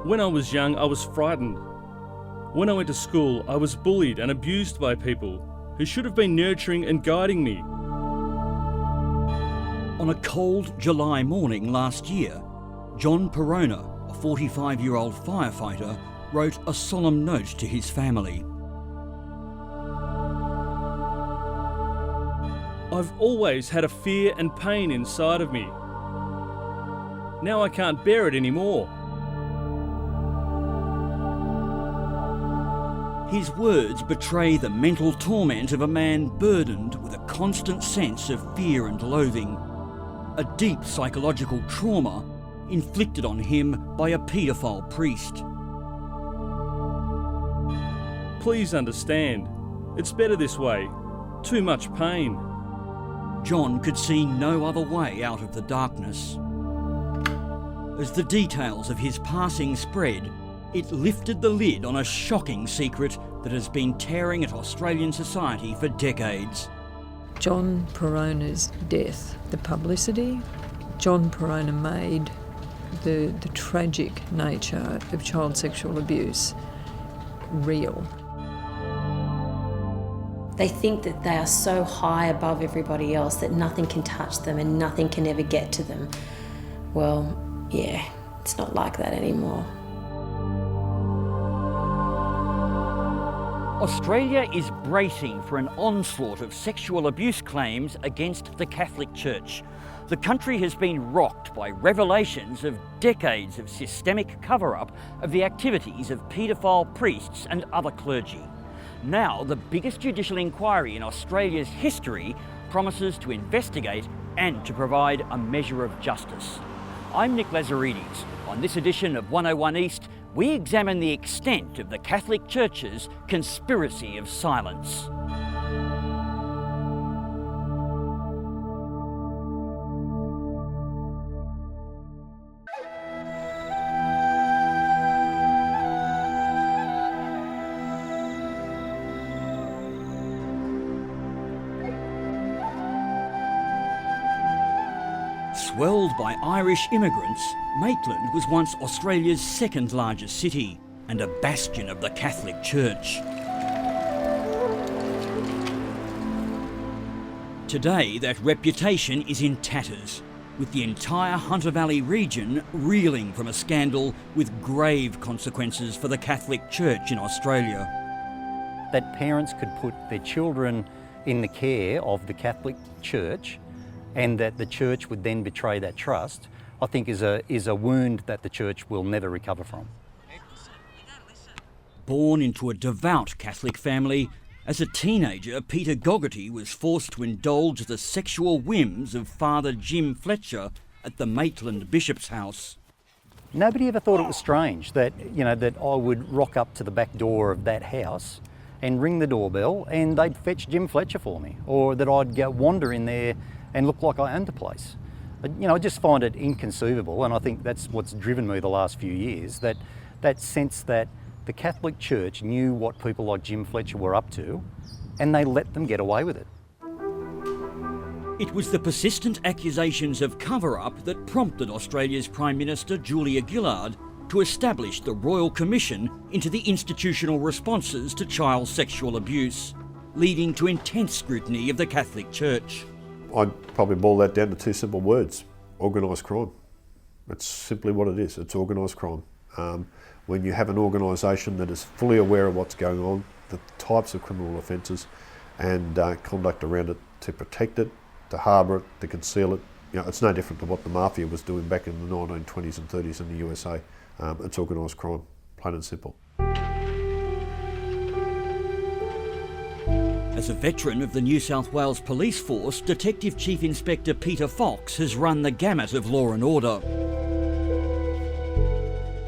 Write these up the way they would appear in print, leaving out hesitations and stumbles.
When I was young, I was frightened. When I went to school, I was bullied and abused by people who should have been nurturing and guiding me. On a cold July morning last year, John Perona, a 45-year-old firefighter, wrote a solemn note to his family. I've always had a fear and pain inside of me. Now I can't bear it anymore. His words betray the mental torment of a man burdened with a constant sense of fear and loathing, a deep psychological trauma inflicted on him by a paedophile priest. Please understand, it's better this way. Too much pain. John could see no other way out of the darkness. As the details of his passing spread, it lifted the lid on a shocking secret that has been tearing at Australian society for decades. John Perona's death, the publicity John Perona made, the tragic nature of child sexual abuse real. They think that they are so high above everybody else that nothing can touch them and nothing can ever get to them. Well, yeah, it's not like that anymore. Australia is bracing for an onslaught of sexual abuse claims against the Catholic Church. The country has been rocked by revelations of decades of systemic cover-up of the activities of paedophile priests and other clergy. Now, the biggest judicial inquiry in Australia's history promises to investigate and to provide a measure of justice. I'm Nick Lazaridis. On this edition of 101 East, we examine the extent of the Catholic Church's conspiracy of silence. Swelled by Irish immigrants, Maitland was once Australia's second largest city and a bastion of the Catholic Church. Today, that reputation is in tatters, with the entire Hunter Valley region reeling from a scandal with grave consequences for the Catholic Church in Australia. That parents could put their children in the care of the Catholic Church and that the church would then betray that trust, I think is a wound that the church will never recover from. Born into a devout Catholic family, as a teenager, Peter Gogarty was forced to indulge the sexual whims of Father Jim Fletcher at the Maitland Bishop's house. Nobody ever thought it was strange that, that I would rock up to the back door of that house and ring the doorbell and they'd fetch Jim Fletcher for me, or that I'd go wander in there and look like I owned the place. I just find it inconceivable, and I think that's what's driven me the last few years, that sense that the Catholic Church knew what people like Jim Fletcher were up to, and they let them get away with it. It was the persistent accusations of cover-up that prompted Australia's Prime Minister Julia Gillard to establish the Royal Commission into the institutional responses to child sexual abuse, leading to intense scrutiny of the Catholic Church. I'd probably boil that down to two simple words: organised crime. That's simply what it is. It's organised crime. When you have an organisation that is fully aware of what's going on, the types of criminal offences and conduct around it to protect it, to harbour it, to conceal it, it's no different to what the mafia was doing back in the 1920s and 30s in the USA. It's organised crime, plain and simple. As a veteran of the New South Wales Police Force, Detective Chief Inspector Peter Fox has run the gamut of law and order.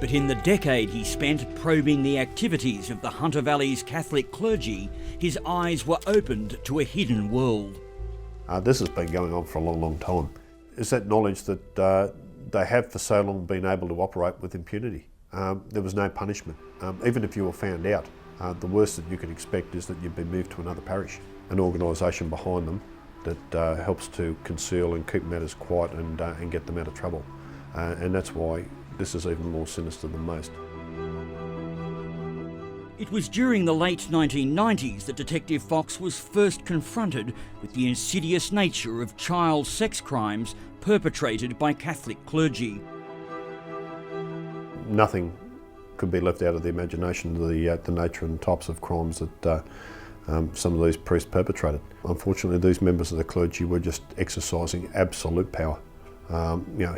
But in the decade he spent probing the activities of the Hunter Valley's Catholic clergy, his eyes were opened to a hidden world. This has been going on for a long, long time. It's that knowledge that they have for so long been able to operate with impunity. There was no punishment. Even if you were found out, the worst that you can expect is that you'd be moved to another parish. An organisation behind them that helps to conceal and keep matters quiet and get them out of trouble. And that's why this is even more sinister than most. It was during the late 1990s that Detective Fox was first confronted with the insidious nature of child sex crimes perpetrated by Catholic clergy. Nothing could be left out of the imagination of the nature and types of crimes that some of these priests perpetrated. Unfortunately, these members of the clergy were just exercising absolute power.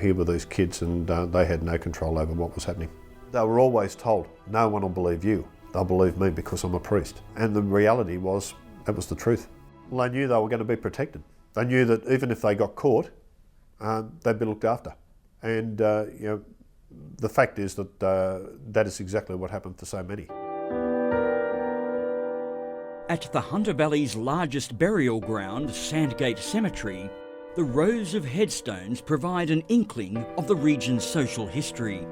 Here were these kids and they had no control over what was happening. They were always told, no one will believe you. They'll believe me because I'm a priest. And the reality was, that was the truth. Well, they knew they were going to be protected. They knew that even if they got caught, they'd be looked after. And the fact is that that is exactly what happened for so many. At the Hunter Valley's largest burial ground, Sandgate Cemetery, the rows of headstones provide an inkling of the region's social history.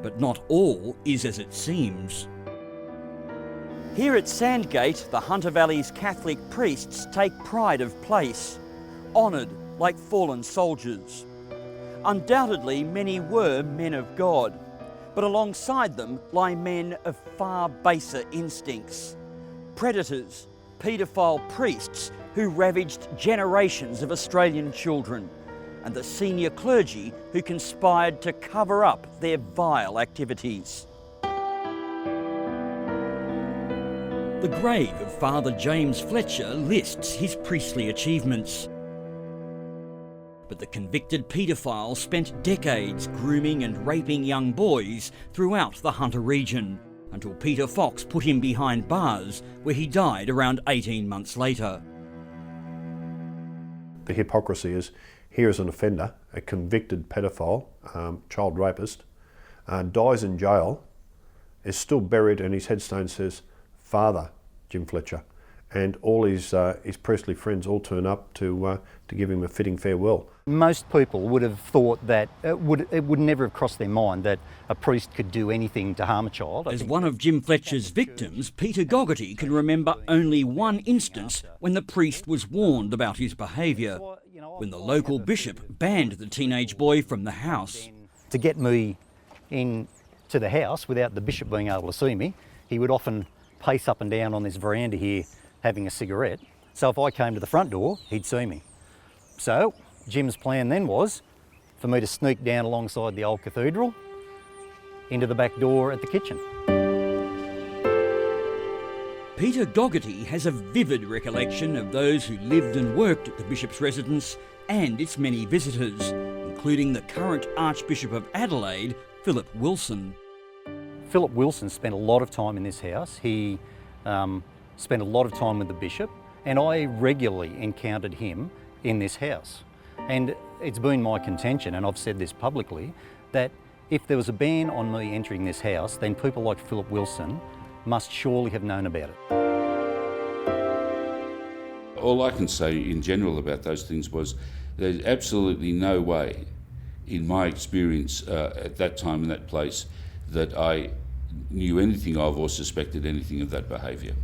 But not all is as it seems. Here at Sandgate, the Hunter Valley's Catholic priests take pride of place, honoured like fallen soldiers. Undoubtedly, many were men of God, but alongside them lie men of far baser instincts. Predators, paedophile priests who ravaged generations of Australian children, and the senior clergy who conspired to cover up their vile activities. The grave of Father James Fletcher lists his priestly achievements. But the convicted paedophile spent decades grooming and raping young boys throughout the Hunter region, until Peter Fox put him behind bars, where he died around 18 months later. The hypocrisy is, here is an offender, a convicted pedophile, child rapist, dies in jail, is still buried, and his headstone says, Father Jim Fletcher, and all his priestly friends all turn up to give him a fitting farewell. Most people would have thought that it would never have crossed their mind that a priest could do anything to harm a child. As one of Jim Fletcher's victims, Peter Gogarty can remember only one instance when the priest was warned about his behaviour, when the local bishop banned the teenage boy from the house. To get me into the house without the bishop being able to see me, he would often pace up and down on this veranda here having a cigarette. So if I came to the front door, he'd see me. So Jim's plan then was for me to sneak down alongside the old cathedral into the back door at the kitchen. Peter Gogarty has a vivid recollection of those who lived and worked at the bishop's residence and its many visitors, including the current Archbishop of Adelaide, Philip Wilson. Philip Wilson spent a lot of time in this house. He spent a lot of time with the bishop, and I regularly encountered him in this house. And it's been my contention, and I've said this publicly, that if there was a ban on me entering this house, then people like Philip Wilson must surely have known about it. All I can say in general about those things was there's absolutely no way, in my experience at that time in that place, that I knew anything of or suspected anything of that behaviour.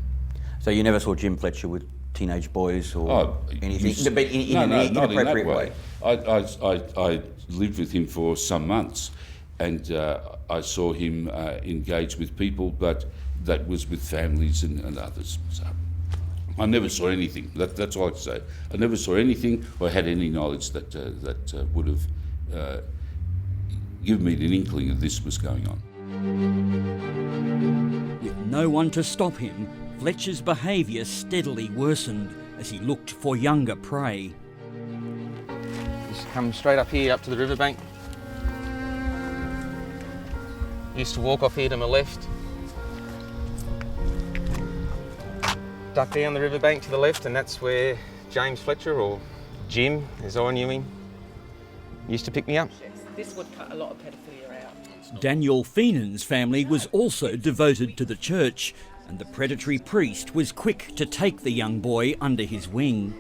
So you never saw Jim Fletcher with teenage boys or anything? But in an inappropriate way? I lived with him for some months, and I saw him engage with people, but that was with families and others. So I never saw anything. That's all I can say. I never saw anything or had any knowledge that would have given me an inkling that this was going on. With no one to stop him, Fletcher's behaviour steadily worsened as he looked for younger prey. Just come straight up here, up to the riverbank. Used to walk off here to my left. Duck down the riverbank to the left, and that's where James Fletcher, or Jim, as I knew him, used to pick me up. This would cut a lot of paedophilia out. Daniel Feenan's family was also devoted to the church, and the predatory priest was quick to take the young boy under his wing.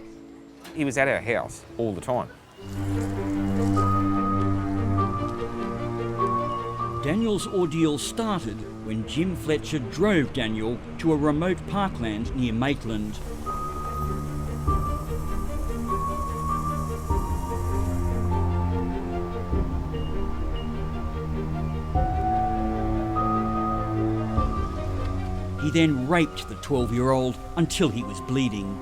He was at our house all the time. Daniel's ordeal started when Jim Fletcher drove Daniel to a remote parkland near Maitland. He then raped the 12-year-old until he was bleeding.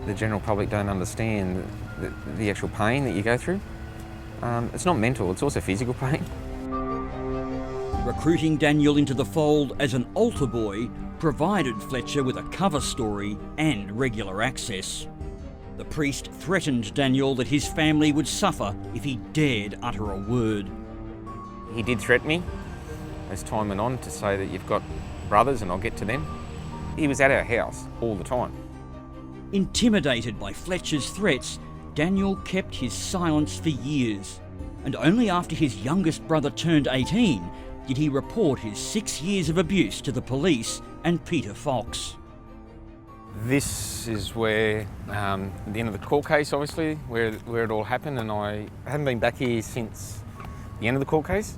The general public don't understand the actual pain that you go through. It's not mental, it's also physical pain. Recruiting Daniel into the fold as an altar boy provided Fletcher with a cover story and regular access. The priest threatened Daniel that his family would suffer if he dared utter a word. He did threaten me as time went on to say that you've got brothers and I'll get to them. He was at our house all the time. Intimidated by Fletcher's threats, Daniel kept his silence for years, and only after his youngest brother turned 18 did he report his 6 years of abuse to the police and Peter Fox. This is where, the end of the court case obviously, where it all happened, and I haven't been back here since the end of the court case.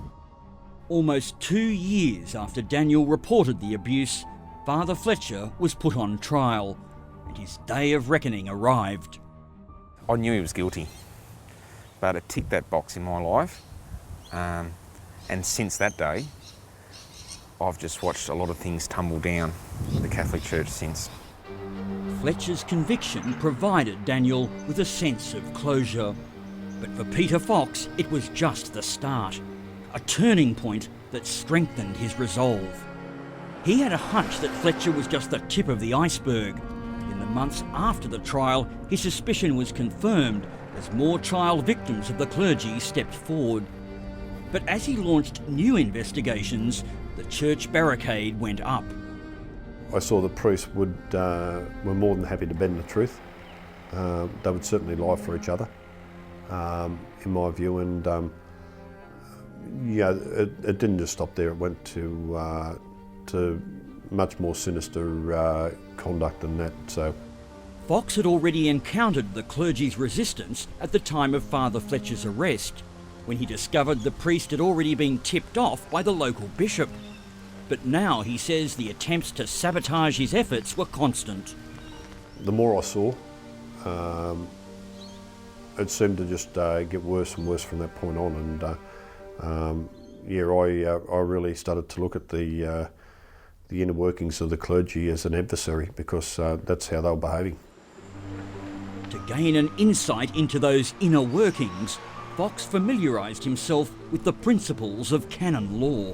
Almost 2 years after Daniel reported the abuse, Father Fletcher was put on trial, and his day of reckoning arrived. I knew he was guilty, but it ticked that box in my life. And since that day, I've just watched a lot of things tumble down in the Catholic Church since. Fletcher's conviction provided Daniel with a sense of closure. But for Peter Fox, it was just the start, a turning point that strengthened his resolve. He had a hunch that Fletcher was just the tip of the iceberg. In the months after the trial, his suspicion was confirmed as more child victims of the clergy stepped forward. But as he launched new investigations, the church barricade went up. I saw the priests were more than happy to bend the truth. They would certainly lie for each other, in my view, and it didn't just stop there. It went to much more sinister conduct than that. So, Fox had already encountered the clergy's resistance at the time of Father Fletcher's arrest, when he discovered the priest had already been tipped off by the local bishop. But now he says the attempts to sabotage his efforts were constant. the more I saw, it seemed to just get worse and worse from that point on. And I really started to look at the inner workings of the clergy as an adversary, because that's how they were behaving. To gain an insight into those inner workings, Fox familiarised himself with the principles of canon law.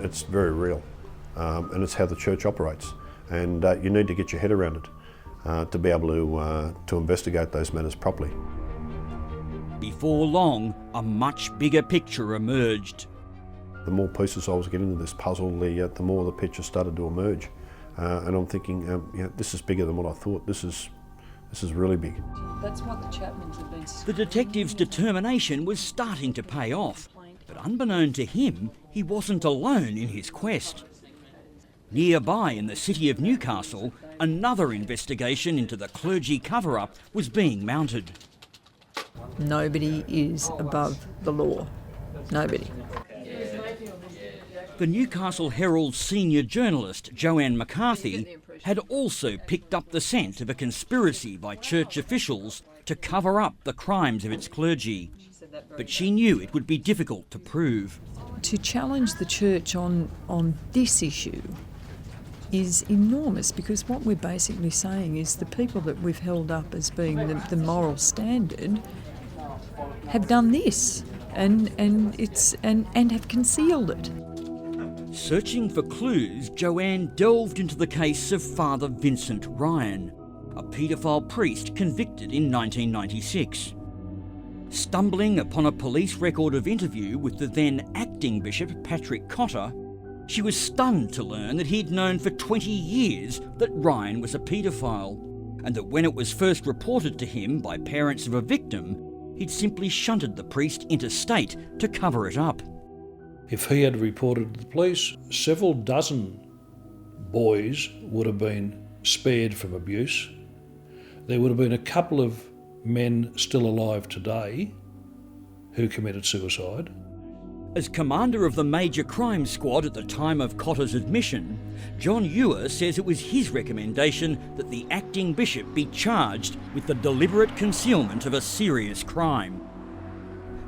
It's very real, and it's how the church operates, and you need to get your head around it to be able to investigate those matters properly. Before long, a much bigger picture emerged. The more pieces I was getting into this puzzle, the more the picture started to emerge, and I'm thinking, this is bigger than what I thought. This is really big. That's what the Chapmans have been. The detective's determination was starting to pay off, but unbeknown to him, he wasn't alone in his quest. Nearby in the city of Newcastle, another investigation into the clergy cover-up was being mounted. Nobody is above the law. Nobody. The Newcastle Herald's senior journalist, Joanne McCarthy, had also picked up the scent of a conspiracy by church officials to cover up the crimes of its clergy. But she knew it would be difficult to prove. To challenge the church on this issue is enormous, because what we're basically saying is the people that we've held up as being the moral standard have done this and have concealed it. Searching for clues, Joanne delved into the case of Father Vincent Ryan, a paedophile priest convicted in 1996. Stumbling upon a police record of interview with the then acting Bishop Patrick Cotter, she was stunned to learn that he'd known for 20 years that Ryan was a paedophile, and that when it was first reported to him by parents of a victim, he'd simply shunted the priest interstate to cover it up. If he had reported to the police, several dozen boys would have been spared from abuse. There would have been a couple of men still alive today who committed suicide. As commander of the major crime squad at the time of Cotter's admission, John Ewer says it was his recommendation that the acting bishop be charged with the deliberate concealment of a serious crime.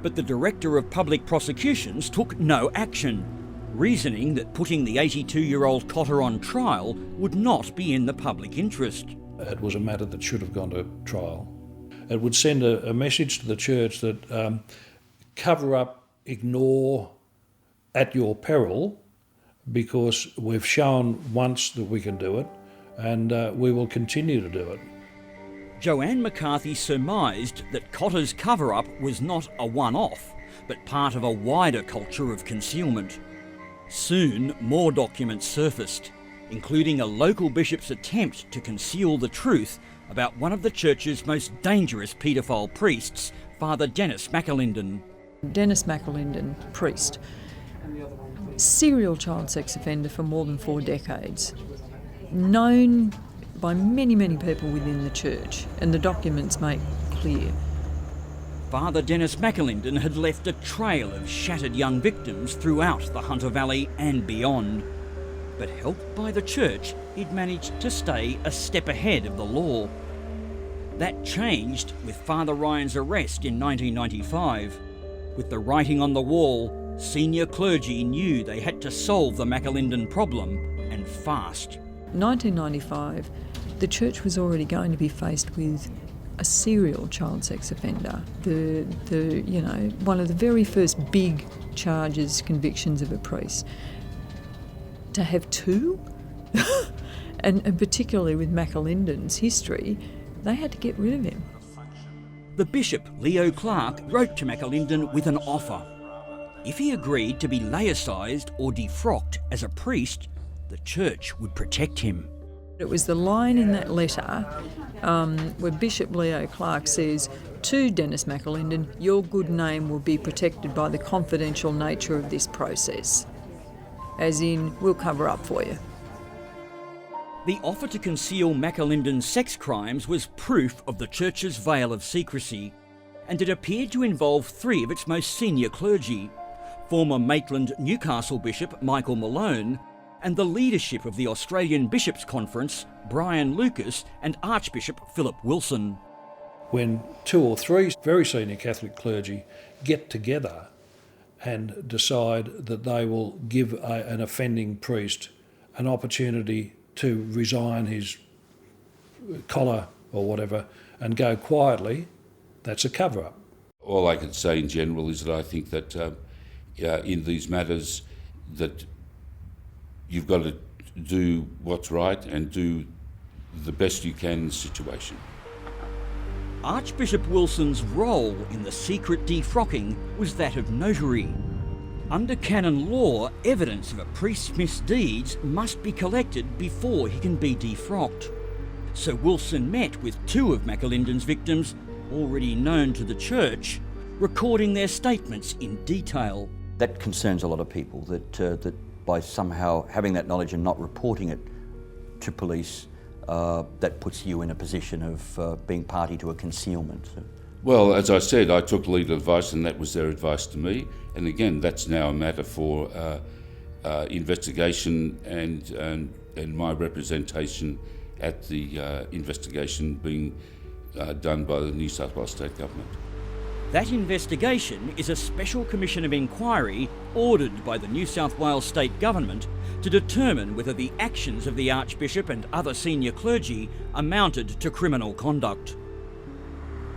But the Director of Public Prosecutions took no action, reasoning that putting the 82-year-old Cotter on trial would not be in the public interest. It was a matter that should have gone to trial. It would send a message to the church that cover up, ignore, at your peril, because we've shown once that we can do it, and we will continue to do it. Joanne McCarthy surmised that Cotter's cover-up was not a one-off, but part of a wider culture of concealment. Soon, more documents surfaced, including a local bishop's attempt to conceal the truth about one of the church's most dangerous paedophile priests, Father Dennis McAlinden. Dennis McAlinden, priest, serial child sex offender for more than 4 decades, known by many, many people within the church, and the documents make clear. Father Dennis McAlinden had left a trail of shattered young victims throughout the Hunter Valley and beyond. But helped by the church, he'd managed to stay a step ahead of the law. That changed with Father Ryan's arrest in 1995. With the writing on the wall, senior clergy knew they had to solve the McAlinden problem, and fast. 1995, the church was already going to be faced with a serial child sex offender. One of the very first big charges, convictions of a priest. To have 2, and particularly with McAlinden's history, they had to get rid of him. The Bishop, Leo Clark, wrote to McAlinden with an offer. If he agreed to be laicized or defrocked as a priest, the church would protect him. It was the line in that letter where Bishop Leo Clark says, to Dennis McAlinden, your good name will be protected by the confidential nature of this process. As in, we'll cover up for you. The offer to conceal McAlinden's sex crimes was proof of the church's veil of secrecy, and it appeared to involve 3 of its most senior clergy, former Maitland Newcastle Bishop Michael Malone, and the leadership of the Australian Bishops' Conference, Brian Lucas and Archbishop Philip Wilson. When 2 or 3 very senior Catholic clergy get together and decide that they will give an offending priest an opportunity to resign his collar or whatever and go quietly, that's a cover-up. All I can say in general is that I think that in these matters that you've got to do what's right and do the best you can in the situation. Archbishop Wilson's role in the secret defrocking was that of notary. Under canon law, evidence of a priest's misdeeds must be collected before he can be defrocked. So Wilson met with 2 of McAlinden's victims, already known to the church, recording their statements in detail. That concerns a lot of people, that by somehow having that knowledge and not reporting it to police, that puts you in a position of being party to a concealment. Well, as I said, I took legal advice and that was their advice to me. And again, that's now a matter for investigation and my representation at the investigation being done by the New South Wales State Government. That investigation is a special commission of inquiry ordered by the New South Wales State Government to determine whether the actions of the Archbishop and other senior clergy amounted to criminal conduct.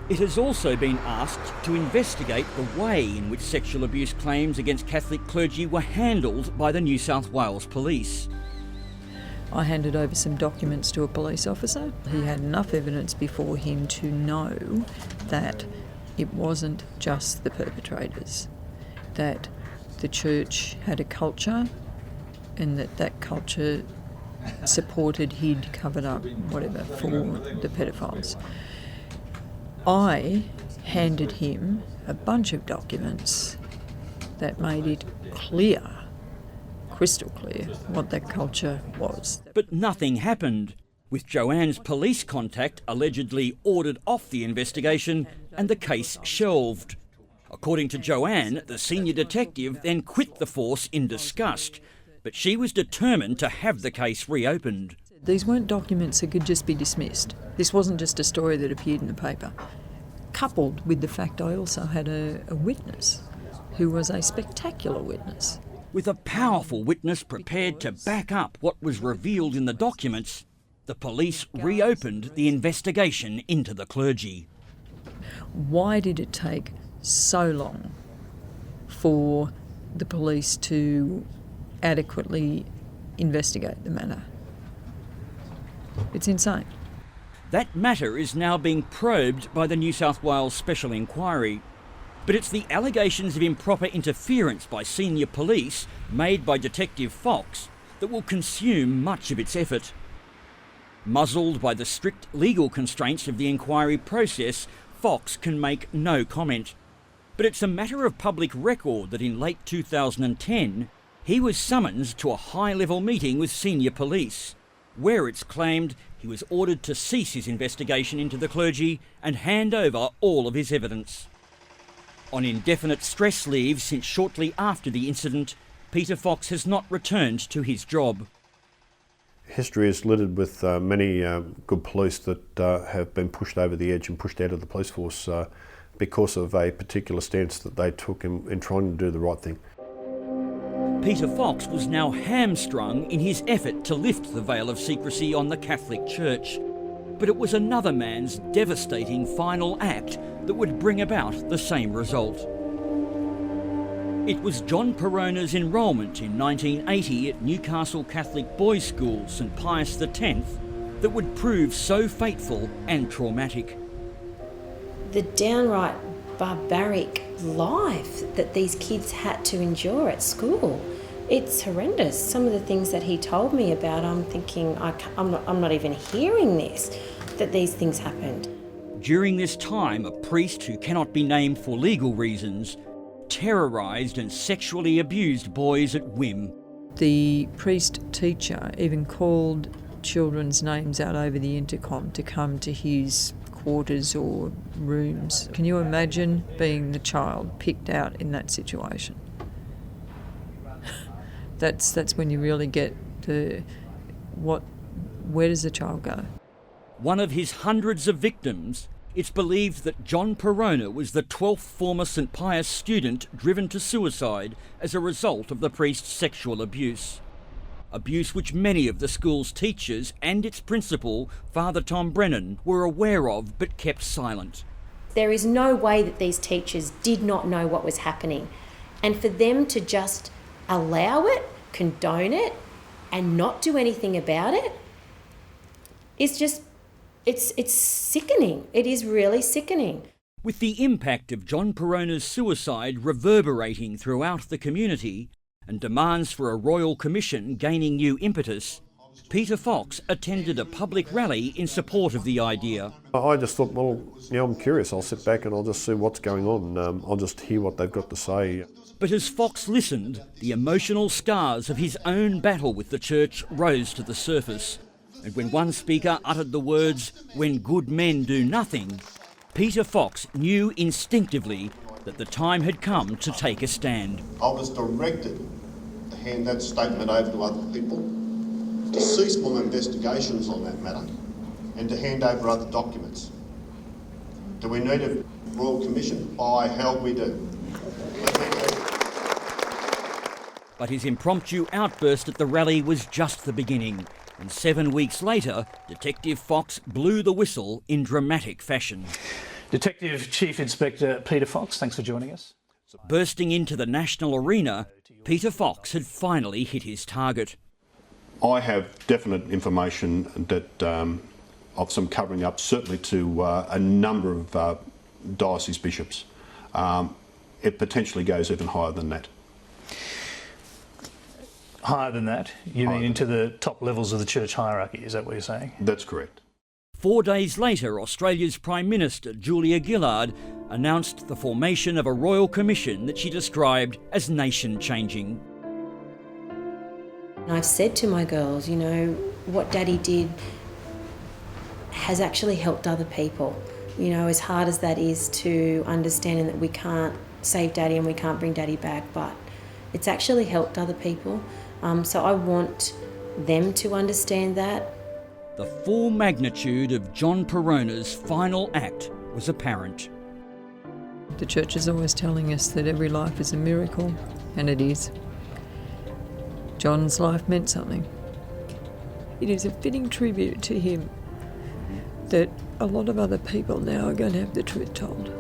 It has also been asked to investigate the way in which sexual abuse claims against Catholic clergy were handled by the New South Wales Police. I handed over some documents to a police officer. He had enough evidence before him to know that it wasn't just the perpetrators, that the church had a culture and that culture supported, hid, covered up, whatever, for the pedophiles. I handed him a bunch of documents that made it clear, crystal clear, what that culture was. But nothing happened, with Joanne's police contact allegedly ordered off the investigation and the case shelved. According to Joanne, the senior detective then quit the force in disgust, but she was determined to have the case reopened. These weren't documents that could just be dismissed. This wasn't just a story that appeared in the paper. coupled with the fact I also had a witness who was a spectacular witness. With a powerful witness prepared to back up what was revealed in the documents, the police reopened the investigation into the clergy. Why did it take so long for the police to adequately investigate the matter? It's insane. That matter is now being probed by the New South Wales Special Inquiry. But it's the allegations of improper interference by senior police made by Detective Fox that will consume much of its effort. Muzzled by the strict legal constraints of the inquiry process, Fox can make no comment. But it's a matter of public record that in late 2010, he was summoned to a high-level meeting with senior police, where it's claimed he was ordered to cease his investigation into the clergy and hand over all of his evidence. On indefinite stress leave since shortly after the incident, Peter Fox has not returned to his job. History is littered with many good police that have been pushed over the edge and pushed out of the police force because of a particular stance that they took in trying to do the right thing. Peter Fox was now hamstrung in his effort to lift the veil of secrecy on the Catholic Church. But it was another man's devastating final act that would bring about the same result. It was John Perona's enrolment in 1980 at Newcastle Catholic Boys' School, St Pius X, that would prove so fateful and traumatic. The downright barbaric life that these kids had to endure at school, it's horrendous. Some of the things that he told me about, I'm thinking, I'm not even hearing this, that these things happened. During this time, a priest who cannot be named for legal reasons terrorised and sexually abused boys at whim. The priest teacher even called children's names out over the intercom to come to his quarters or rooms. Can you imagine being the child picked out in that situation? That's when you really get to where does the child go? One of his hundreds of victims, it's believed that John Perona was the 12th former St Pius student driven to suicide as a result of the priest's sexual abuse. Abuse which many of the school's teachers and its principal, Father Tom Brennan, were aware of but kept silent. There is no way that these teachers did not know what was happening. And for them to just allow it, condone it, and not do anything about it, is just, it's sickening. It is really sickening. With the impact of John Perona's suicide reverberating throughout the community and demands for a royal commission gaining new impetus, Peter Fox attended a public rally in support of the idea. I just thought, well, I'm curious. I'll sit back and I'll just see what's going on. I'll just hear what they've got to say. But as Fox listened, the emotional scars of his own battle with the church rose to the surface. And when one speaker uttered the words, "When good men do nothing," Peter Fox knew instinctively that the time had come to take a stand. I was directed to hand that statement over to other people, to cease all investigations on that matter, and to hand over other documents. Do we need a Royal Commission? By hell we do. But his impromptu outburst at the rally was just the beginning, and 7 weeks later, Detective Fox blew the whistle in dramatic fashion. Detective Chief Inspector Peter Fox, thanks for joining us. Bursting into the national arena, Peter Fox had finally hit his target. I have definite information that of some covering up, certainly to a number of diocese bishops. It potentially goes even higher than that. Higher than that? You mean into the top levels of the church hierarchy, is that what you're saying? That's correct. 4 days later, Australia's Prime Minister, Julia Gillard, announced the formation of a royal commission that she described as nation-changing. I've said to my girls, what Daddy did has actually helped other people. As hard as that is to understand that we can't save Daddy and we can't bring Daddy back, but it's actually helped other people. So I want them to understand that. The full magnitude of John Perona's final act was apparent. The church is always telling us that every life is a miracle, and it is. John's life meant something. It is a fitting tribute to him that a lot of other people now are going to have the truth told.